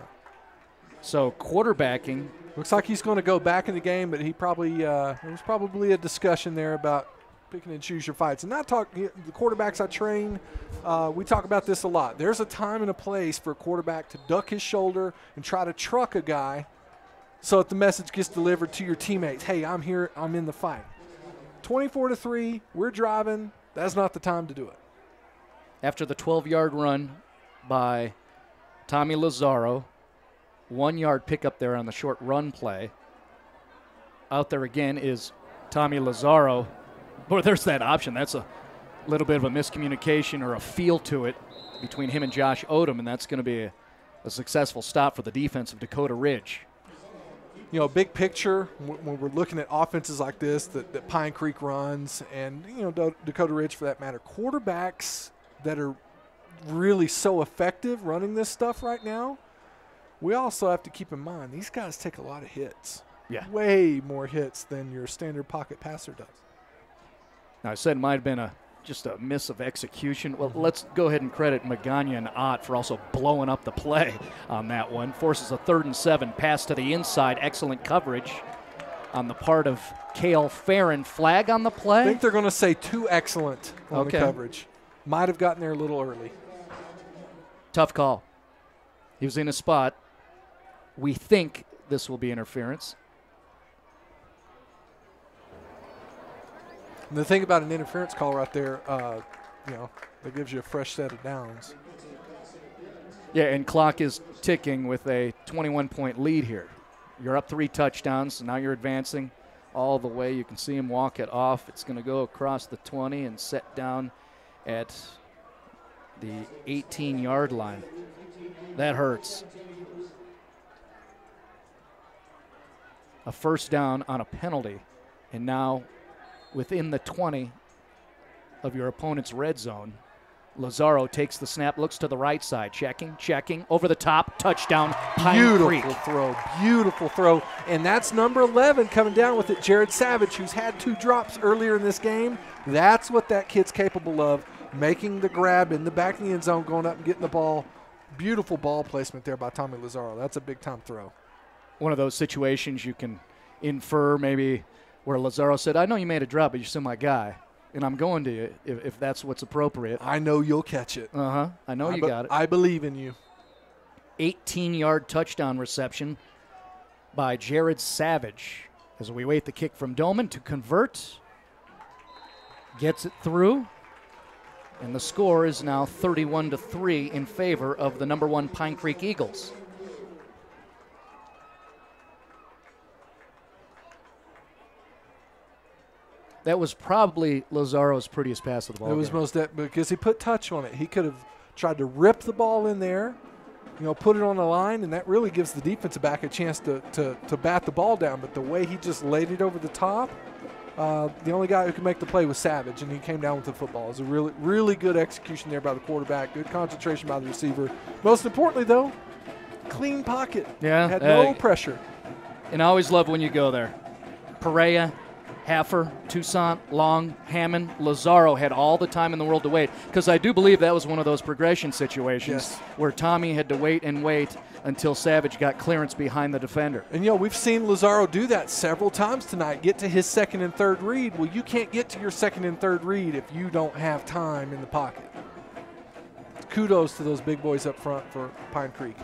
So quarterbacking. Looks like he's going to go back in the game, but he probably there was probably a discussion there about picking and choose your fights. And the quarterbacks I train, we talk about this a lot. There's a time and a place for a quarterback to duck his shoulder and try to truck a guy so that the message gets delivered to your teammates. Hey, I'm here. I'm in the fight. 24-3, we're driving. That's not the time to do it. After the 12-yard run by Tommy Lazaro, 1 yard pickup there on the short run play. Out there again is Tommy Lazaro. Boy, there's that option. That's a little bit of a miscommunication or a feel to it between him and Josh Odom, and that's going to be a successful stop for the defense of Dakota Ridge. You know, big picture, when we're looking at offenses like this that Pine Creek runs and, you know, Dakota Ridge for that matter, quarterbacks that are really so effective running this stuff right now, we also have to keep in mind these guys take a lot of hits. Yeah. Way more hits than your standard pocket passer does. Now, I said it might have been just a miss of execution. Well, let's go ahead and credit Magana and Ott for also blowing up the play on that one. Forces a 3rd and 7, pass to the inside. Excellent coverage on the part of Cale Farron. Flag on the play? I think they're going to say too excellent on the coverage. Might have gotten there a little early. Tough call. He was in a spot. We think this will be interference. And the thing about an interference call right there, you know, that gives you a fresh set of downs. Yeah, and clock is ticking with a 21-point lead here. You're up 3 touchdowns, so now you're advancing all the way. You can see him walk it off. It's going to go across the 20 and set down at the 18-yard line. That hurts. A first down on a penalty, and now within the 20 of your opponent's red zone. Lazaro takes the snap, looks to the right side, checking, over the top, touchdown, Pine Creek. Beautiful throw. And that's number 11 coming down with it, Jared Savage, who's had 2 drops earlier in this game. That's what that kid's capable of, making the grab in the back of the end zone, going up and getting the ball. Beautiful ball placement there by Tommy Lazaro. That's a big-time throw. One of those situations you can infer maybe where Lazaro said, I know you made a drop, but you're still my guy, and I'm going to you if that's what's appropriate. I know you'll catch it. I know you got it. I believe in you. 18-yard touchdown reception by Jared Savage as we wait the kick from Doman to convert. Gets it through, and the score is now 31-3 in favor of the number 1 Pine Creek Eagles. That was probably Lazaro's prettiest pass of the ball. It was most because he put touch on it. He could have tried to rip the ball in there, you know, put it on the line, and that really gives the defensive back a chance to bat the ball down. But the way he just laid it over the top, the only guy who could make the play was Savage, and he came down with the football. It was a really, really good execution there by the quarterback, good concentration by the receiver. Most importantly, though, clean pocket. Yeah. Had no pressure. And I always love when you go there. Perea Haffer, Toussaint, Long, Hammond, Lazaro had all the time in the world to wait, because I do believe that was one of those progression situations where Tommy had to wait and wait until Savage got clearance behind the defender. And, we've seen Lazaro do that several times tonight, get to his second and third read. Well, you can't get to your second and third read if you don't have time in the pocket. Kudos to those big boys up front for Pine Creek.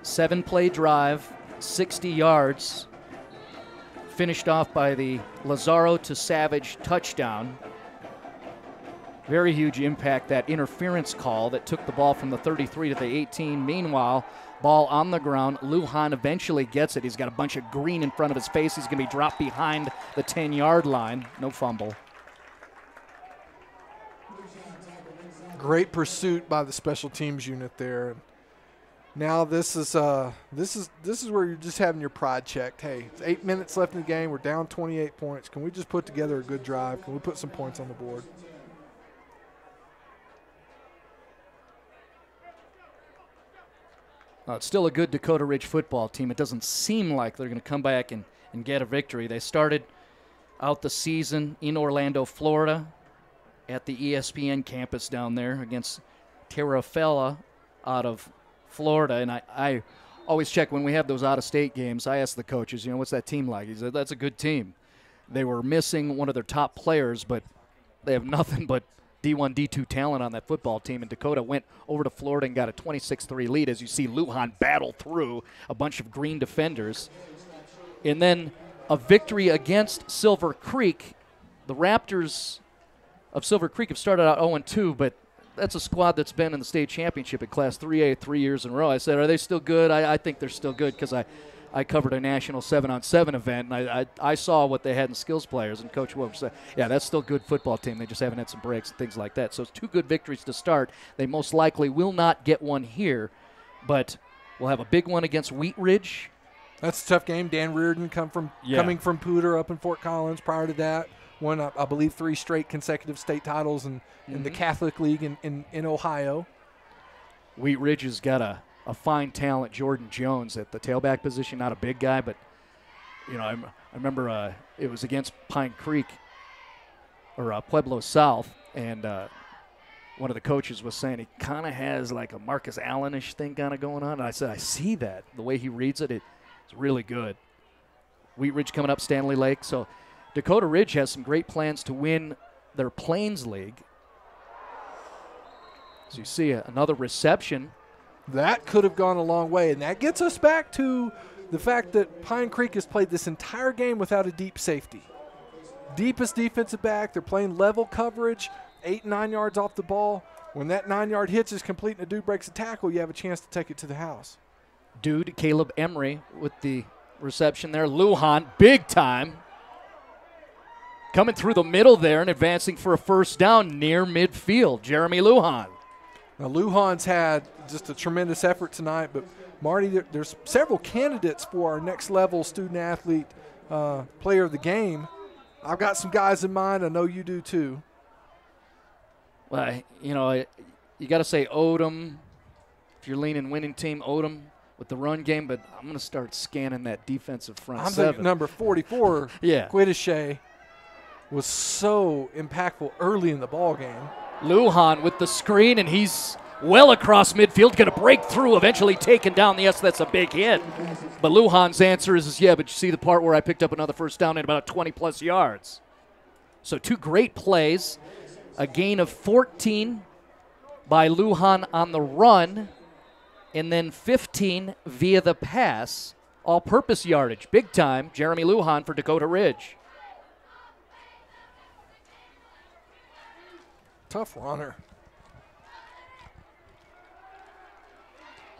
7-play drive, 60 yards. Finished off by the Lazaro to Savage touchdown. Very huge impact, that interference call that took the ball from the 33 to the 18. Meanwhile, ball on the ground. Lujan eventually gets it. He's got a bunch of green in front of his face. He's going to be dropped behind the 10-yard line. No fumble. Great pursuit by the special teams unit there. Now this is where you're just having your pride checked. Hey, it's 8 minutes left in the game. We're down 28 points. Can we just put together a good drive? Can we put some points on the board? It's still a good Dakota Ridge football team. It doesn't seem like they're going to come back and get a victory. They started out the season in Orlando, Florida, at the ESPN campus down there against Terrafella out of Florida, and I always check when we have those out-of-state games. I ask the coaches, what's that team like? He said, that's a good team. They were missing one of their top players, but they have nothing but D1, D2 talent on that football team, and Dakota went over to Florida and got a 26-3 lead, as you see Lujan battle through a bunch of green defenders. And then a victory against Silver Creek. The Raptors of Silver Creek have started out 0-2, but that's a squad that's been in the state championship at Class 3A 3 years in a row. I said, are they still good? I think they're still good, because I covered a national 7-on-7 event, and I saw what they had in skills players, and Coach Williams said, yeah, that's still a good football team. They just haven't had some breaks and things like that. So it's 2 good victories to start. They most likely will not get one here, but we'll have a big one against Wheat Ridge. That's a tough game. Dan Reardon coming from Poudre up in Fort Collins. Prior to that, won, I believe, 3 straight consecutive state titles in the Catholic League in Ohio. Wheat Ridge has got a fine talent, Jordan Jones, at the tailback position. Not a big guy, but, I remember it was against Pine Creek or Pueblo South, and one of the coaches was saying he kind of has like a Marcus Allen-ish thing kind of going on. And I said, I see that. The way he reads it, it's really good. Wheat Ridge coming up, Stanley Lake. So Dakota Ridge has some great plans to win their Plains League. So you see another reception. That could have gone a long way, and that gets us back to the fact that Pine Creek has played this entire game without a deep safety. Deepest defensive back. They're playing level coverage, 8, 9 yards off the ball. When that 9-yard hitch is complete and a dude breaks a tackle, you have a chance to take it to the house. Dude, Caleb Emery with the reception there. Lujan, big time. Coming through the middle there and advancing for a first down near midfield. Jeremy Lujan. Now, Lujan's had just a tremendous effort tonight, but Marty, there's several candidates for our next level student-athlete player of the game. I've got some guys in mind. I know you do too. Well, you got to say Odom. If you're leaning winning team, Odom with the run game, but I'm going to start scanning that defensive front I'm 7. thinking number 44, yeah. Quidachay, was so impactful early in the ball game. Lujan with the screen, and he's well across midfield, going to break through, eventually taken down. Yes, that's a big hit. But Lujan's answer is yeah, but you see the part where I picked up another first down at about 20-plus yards. So 2 great plays, a gain of 14 by Lujan on the run, and then 15 via the pass, all-purpose yardage. Big time, Jeremy Lujan for Dakota Ridge. Tough runner.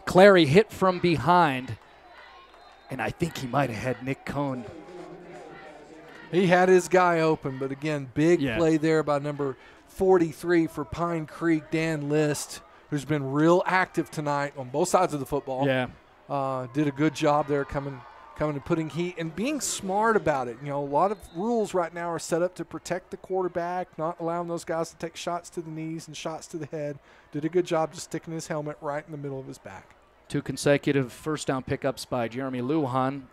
Clary hit from behind, and I think he might have had Nick Cohn. He had his guy open, but again, big play there by number 43 for Pine Creek, Dan List, who's been real active tonight on both sides of the football. Yeah. Did a good job there coming and putting heat and being smart about it. A lot of rules right now are set up to protect the quarterback, not allowing those guys to take shots to the knees and shots to the head. Did a good job just sticking his helmet right in the middle of his back. 2 consecutive first down pickups by Jeremy Lujan.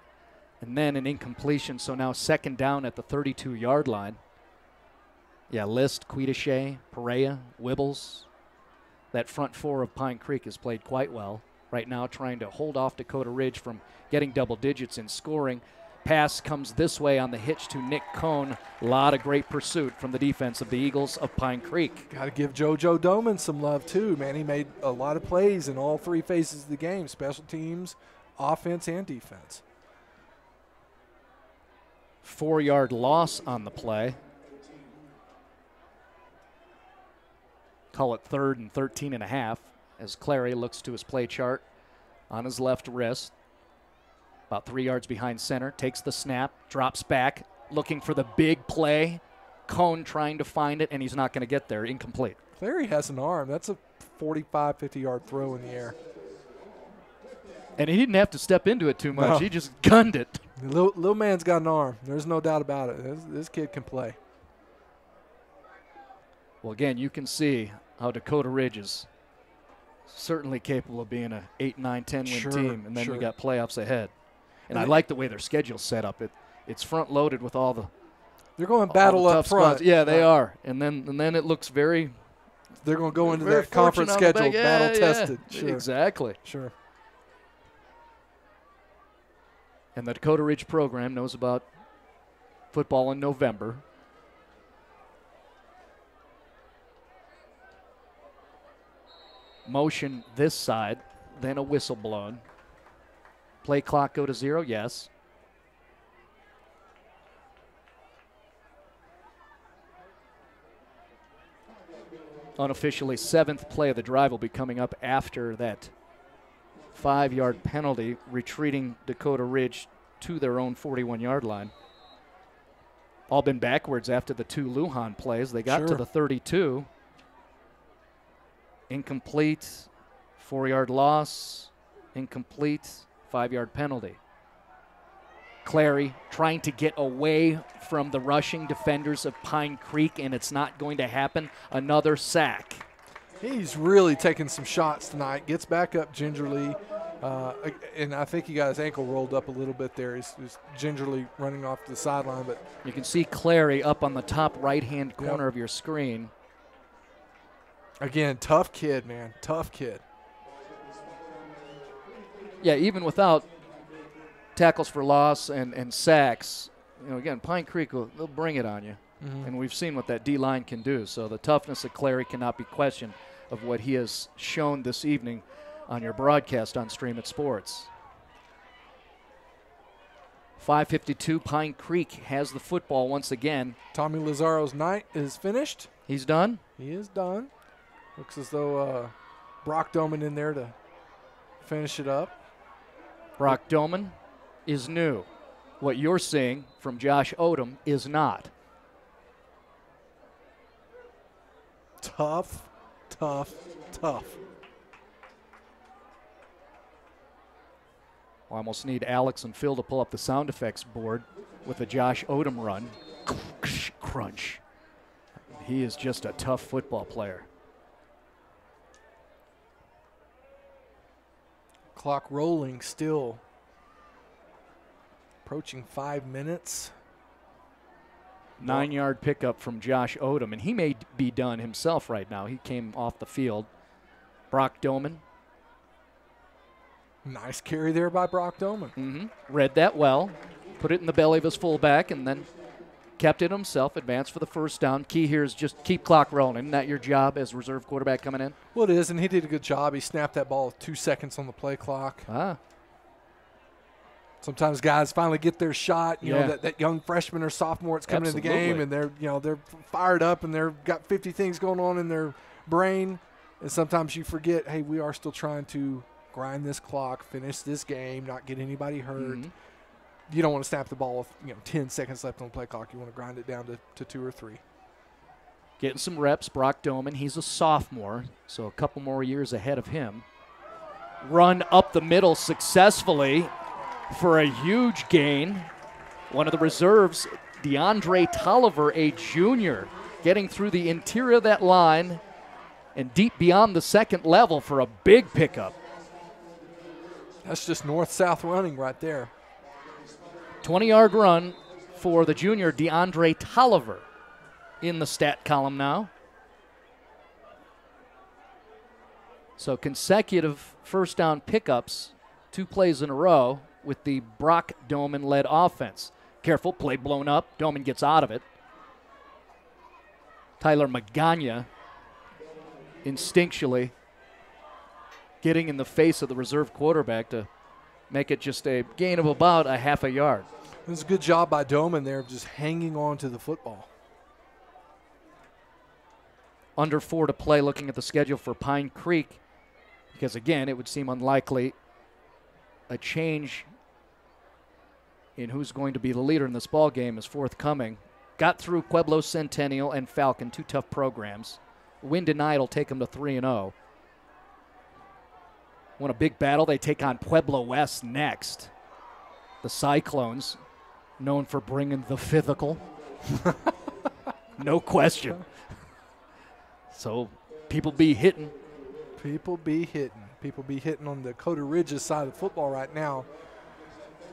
And then an incompletion, so now second down at the 32-yard line. Yeah, List, Quidachay, Perea, Wibbles. That front four of Pine Creek has played quite well. Right now trying to hold off Dakota Ridge from getting double digits in scoring. Pass comes this way on the hitch to Nick Cohn. A lot of great pursuit from the defense of the Eagles of Pine Creek. Got to give JoJo Doman some love too, man. He made a lot of plays in all three phases of the game, special teams, offense, and defense. 4-yard loss on the play. Call it 3rd and 13 and a half as Clary looks to his play chart on his left wrist. About 3 yards behind center, takes the snap, drops back, looking for the big play. Cohn trying to find it, and he's not going to get there. Incomplete. Clary has an arm. That's a 45, 50-yard throw in the air. And he didn't have to step into it too much. No. He just gunned it. The little man's got an arm. There's no doubt about it. This kid can play. Well, again, you can see how Dakota Ridge is certainly capable of being an 8, 9, 10 win team, and then we got playoffs ahead. And I like the way their schedule's set up. It's front loaded with all the. They're going to battle up front. Spots. Yeah, they are. And then it looks very. They're going to go into that conference schedule battle tested. Sure. Exactly. Sure. And the Dakota Ridge program knows about football in November. Motion this side, then a whistle blown. Play clock go to 0, yes. Unofficially, 7th play of the drive will be coming up after that 5-yard penalty, retreating Dakota Ridge to their own 41-yard line. All been backwards after the 2 Lujan plays. They got to the 32. Incomplete, 4-yard loss, incomplete, 5-yard penalty. Clary trying to get away from the rushing defenders of Pine Creek, and it's not going to happen. Another sack. He's really taking some shots tonight. Gets back up gingerly, and I think he got his ankle rolled up a little bit there. He's gingerly running off the sideline. But you can see Clary up on the top right-hand corner of your screen. Again, tough kid, man. Tough kid. Yeah, even without tackles for loss and sacks, again, Pine Creek, they'll bring it on you. Mm-hmm. And we've seen what that D-line can do. So the toughness of Clary cannot be questioned of what he has shown this evening on your broadcast on Stream It Sports. 5:52, Pine Creek has the football once again. Tommy Lazzaro's night is finished. He's done? He is done. Looks as though Brock Doman in there to finish it up. Brock Doman is new. What you're seeing from Josh Odom is not. Tough, tough, tough. I almost need Alex and Phil to pull up the sound effects board with a Josh Odom run. Crunch. He is just a tough football player. Clock rolling still. Approaching 5 minutes. 9-yard pickup from Josh Odom, and he may be done himself right now. He came off the field. Brock Doman. Nice carry there by Brock Doman. Mm-hmm. Read that well. Put it in the belly of his fullback and then kept it himself, advanced for the first down. Key here is just keep clock rolling. Isn't that your job as reserve quarterback coming in? Well, it is, and he did a good job. He snapped that ball with 2 seconds on the play clock. Sometimes guys finally get their shot. You know, that young freshman or sophomore that's coming in the game, and they're fired up and they've got 50 things going on in their brain. And sometimes you forget, hey, we are still trying to grind this clock, finish this game, not get anybody hurt. Mm-hmm. You don't want to snap the ball with 10 seconds left on the play clock. You want to grind it down to 2 or 3. Getting some reps, Brock Doman. He's a sophomore, so a couple more years ahead of him. Run up the middle successfully for a huge gain. One of the reserves, DeAndre Tolliver, a junior, getting through the interior of that line and deep beyond the second level for a big pickup. That's just north-south running right there. 20-yard run for the junior DeAndre Tolliver in the stat column now. So consecutive first down pickups, 2 plays in a row with the Brock Doman-led offense. Careful, play blown up. Doman gets out of it. Tyler Magana instinctually getting in the face of the reserve quarterback to make it just a gain of about a half a yard. It was a good job by Doman there of just hanging on to the football. Under 4 to play, looking at the schedule for Pine Creek, because, again, it would seem unlikely a change in who's going to be the leader in this ball game is forthcoming. Got through Pueblo Centennial and Falcon, 2 tough programs. Win tonight will take them to 3-0. Won a big battle. They take on Pueblo West next. The Cyclones, known for bringing the physical. No question. So people be hitting. People be hitting. People be hitting on the Dakota Ridge's side of football right now.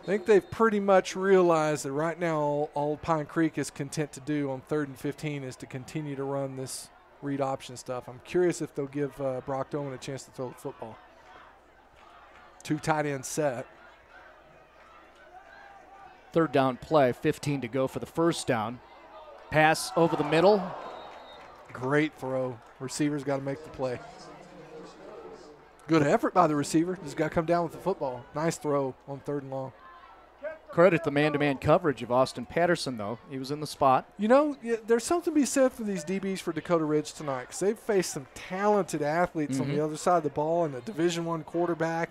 I think they've pretty much realized that right now all Pine Creek is content to do on 3rd and 15 is to continue to run this read option stuff. I'm curious if they'll give Brock Doman a chance to throw the football. 2 tight end set. 3rd down play, 15 to go for the first down. Pass over the middle. Great throw. Receiver's got to make the play. Good effort by the receiver. Just got to come down with the football. Nice throw on 3rd and long. Credit the man-to-man coverage of Austin Patterson, though. He was in the spot. You know, there's something to be said for these DBs for Dakota Ridge tonight because they've faced some talented athletes on the other side of the ball and a Division I quarterback,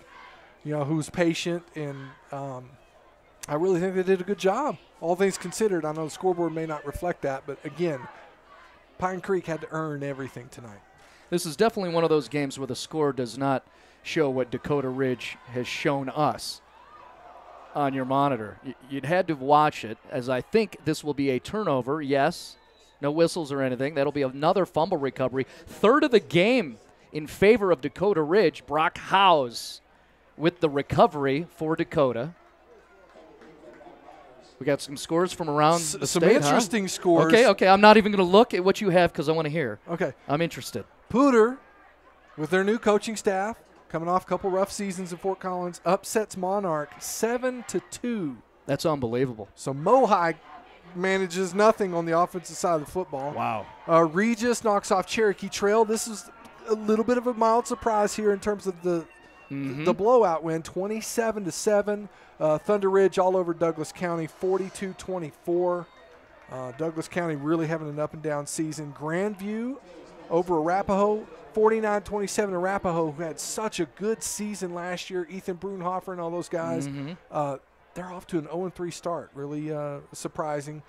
you know, who's patient. And I really think they did a good job, all things considered. I know the scoreboard may not reflect that, but, again, Pine Creek had to earn everything tonight. This is definitely one of those games where the score does not show what Dakota Ridge has shown us on your monitor. You'd had to watch it, as I think this will be a turnover. Yes, no whistles or anything. That'll be another fumble recovery. 3rd of the game in favor of Dakota Ridge. Brock Howes with the recovery for Dakota. We got some scores from around the some state, interesting scores. Okay. I'm not even going to look at what you have because I want to hear. Okay. I'm interested. Pooter, with their new coaching staff, coming off a couple rough seasons in Fort Collins, upsets Monarch 7-2. That's unbelievable. So Mohai manages nothing on the offensive side of the football. Wow. Regis knocks off Cherokee Trail. This is a little bit of a mild surprise here in terms of the blowout win, 27-7. Thunder Ridge all over Douglas County, 42-24. Douglas County really having an up-and-down season. Grandview over Arapahoe, 49-27. Arapahoe, who had such a good season last year, Ethan Brunhofer and all those guys, they're off to an 0-3 start. Really surprising.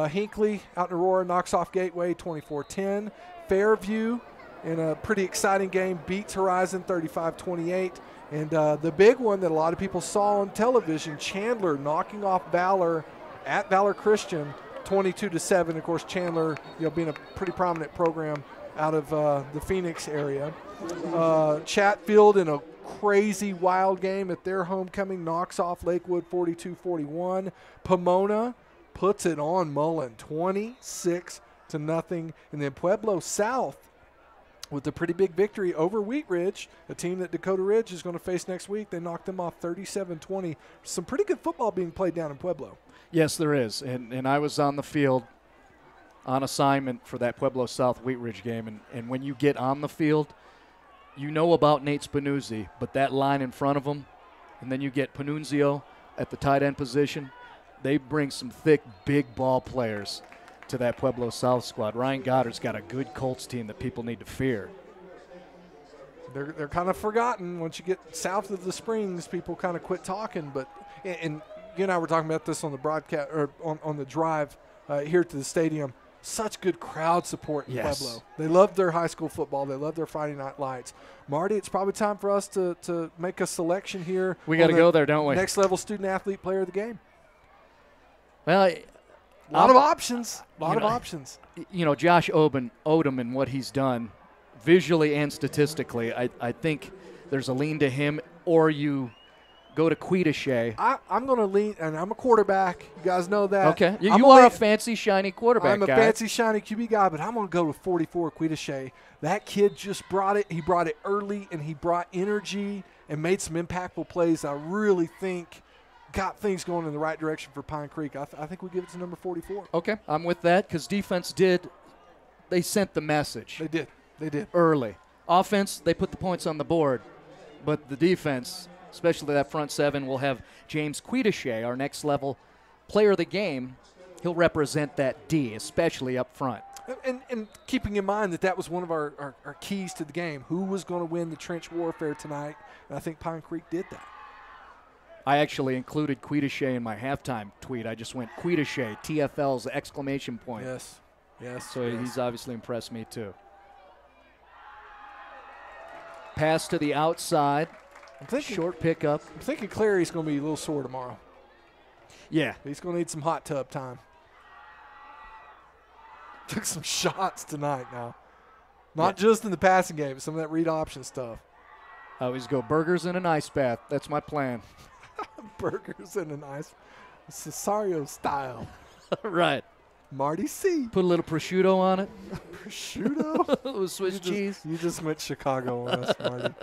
Hinckley out in Aurora knocks off Gateway 24-10. Fairview in a pretty exciting game beats Horizon 35-28. And the big one that a lot of people saw on television, Chandler knocking off Valor at Valor Christian 22-7. Of course, Chandler, being a pretty prominent program out of the Phoenix area. Chatfield in a crazy wild game at their homecoming knocks off Lakewood 42-41. Pomona puts it on Mullen 26-0. And then Pueblo South with a pretty big victory over Wheat Ridge, a team that Dakota Ridge is going to face next week. They knocked them off 37-20. Some pretty good football being played down in Pueblo. Yes, there is. And I was on the field on assignment for that Pueblo South Wheat Ridge game. And when you get on the field, you know about Nate Spinuzzi, but that line in front of him, and then you get Panunzio at the tight end position, they bring some thick, big ball players to that Pueblo South squad. Ryan Goddard's got a good Colts team that people need to fear. They're kind of forgotten. Once you get south of the Springs, people kind of quit talking. But and you and I were talking about this on the broadcast or on the drive here to the stadium. Such good crowd support in Pueblo. They love their high school football. They love their Friday night lights. Marty, it's probably time for us to make a selection here. We got to go there, don't we? Next Level Student-Athlete Player of the Game. Well, a lot of options. Options. Josh Odom and what he's done visually and statistically, I think there's a lean to him, or you go to Quidachay. I'm going to lean, and I'm a quarterback. You guys know that. Okay. You are a fancy, shiny quarterback I'm a guy. fancy, shiny QB guy, but I'm going to go with 44, Quidachay. That kid just brought it. He brought it early, and he brought energy and made some impactful plays. I really think got things going in the right direction for Pine Creek. I think we give it to number 44. Okay, I'm with that because defense they sent the message. They did. Early. Offense, they put the points on the board. But the defense, especially that front seven, will have James Quidachay, our next level player of the game. He'll represent that D, especially up front. And keeping in mind that was one of our keys to the game. Who was going to win the trench warfare tonight? And I think Pine Creek did that. I actually included Quidachay in my halftime tweet. I just went Quidachay, TFL's exclamation point. Yes. So he's obviously impressed me too. Pass to the outside. Short pickup. I'm thinking Clary's going to be a little sore tomorrow. Yeah. He's going to need some hot tub time. Took some shots tonight now. Not just in the passing game, but some of that read option stuff. I always go burgers in an ice bath. That's my plan. Burgers in an ice Cesario style. Right. Marty C. Put a little prosciutto on it. Prosciutto? With Swiss cheese. You just went Chicago on us, Marty.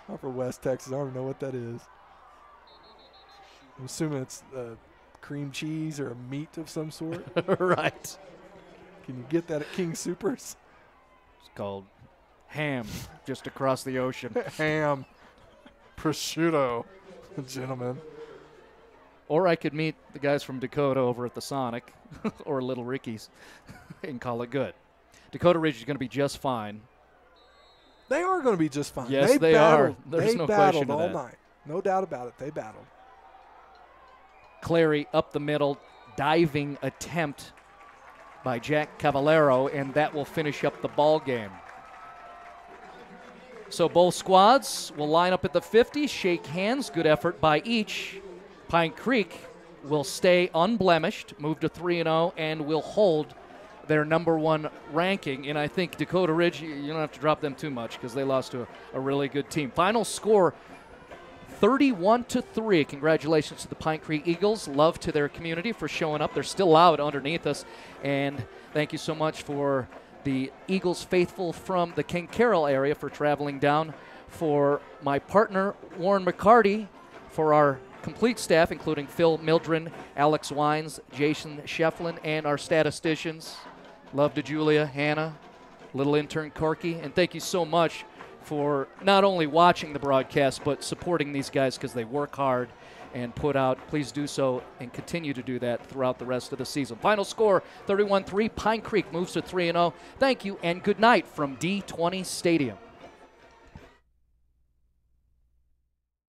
I'm from West Texas. I don't know what that is. I'm assuming it's cream cheese or a meat of some sort. Right. Can you get that at King Supers? It's called ham, just across the ocean. Ham. Prosciutto, gentlemen. Or I could meet the guys from Dakota over at the Sonic or Little Ricky's and call it good. Dakota Ridge is going to be just fine. They are going to be just fine. Yes, they are. There's no question of that. They battled all night. No doubt about it. They battled. Clary up the middle, diving attempt by Jack Cavallero, and that will finish up the ball game. So both squads will line up at the 50, shake hands. Good effort by each. Pine Creek will stay unblemished, move to 3-0, and will hold their #1 ranking. And I think Dakota Ridge, you don't have to drop them too much because they lost to a really good team. Final score, 31-3. Congratulations to the Pine Creek Eagles. Love to their community for showing up. They're still out underneath us. And thank you so much for the Eagles faithful from the King Carroll area for traveling down. For my partner, Warren McCarty, for our complete staff, including Phil Mildren, Alex Wines, Jason Shefflin, and our statisticians. Love to Julia, Hannah, little intern Corky. And thank you so much for not only watching the broadcast, but supporting these guys because they work hard and put out. Please do so and continue to do that throughout the rest of the season. Final score, 31-3. Pine Creek moves to 3-0. Thank you and good night from D20 Stadium.